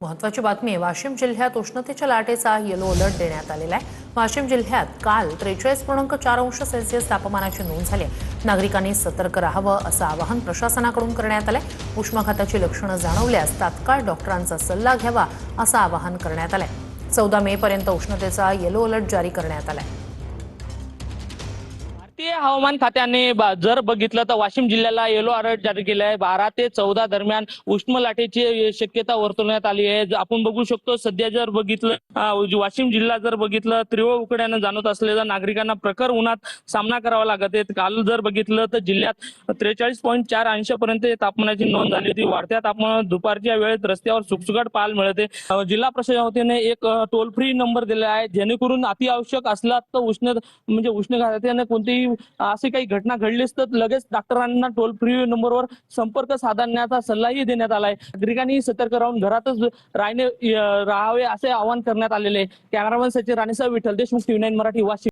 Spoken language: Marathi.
महत्त्वाची बातमी आहे। वाशिम जिल्ह्यात उष्णतेच्या लाटेचा येलो अलर्ट देण्यात आलेला आहे। वाशिम जिल्ह्यात काल 43.4 अंश सेल्सिअस तापमानाची नोंद झाली आहे। नागरिकांनी सतर्क राहावं असं आवाहन प्रशासनाकडून करण्यात आलंय। उष्माघाताची लक्षणं जाणवल्यास तात्काळ डॉक्टरांचा सल्ला घ्यावा असं आवाहन करण्यात आलंय। 14 मे पर्यंत उष्णतेचा येलो अलर्ट जारी करण्यात आलाय। भारतीय हवामान खात्याने जर बघितलं तर वाशिम जिल्ह्याला येलो अलर्ट जारी केला आहे। 12 ते 14 दरम्यान उष्ण लाटेची शक्यता वर्तवण्यात आली आहे। आपण बघू शकतो सध्या जर बघितलं वाशिम जिल्हा जर बघितलं तीव्र उकड्यानं जाणवत असलेल्या नागरिकांना प्रखर उन्हात सामना करावा लागत आहे। काल जर बघितलं तर जिल्ह्यात 43.4 अंशापर्यंत तापमानाची नोंद झाली होती। वाढत्या तापमानात दुपारच्या वेळेत रस्त्यावर सुखसुखाट पाहायला मिळते। जिल्हा प्रशासनाच्या वतीने एक टोल फ्री नंबर दिला आहे, जेणेकरून अति आवश्यक असला तर उष्णघाताने कोणतीही अशी काही घटना घडलीच तर लगेच डॉक्टरांना टोल फ्री नंबरवर संपर्क साधण्याचा सल्लाही देण्यात आलाय। नागरिकांनी सतर्क राहून घरातच राहावे असे आवाहन करण्यात आलेले आहे। कॅमेरामन सचिन राणेसह विठ्ठल देशमुख, TV9 मराठी, वाशिम।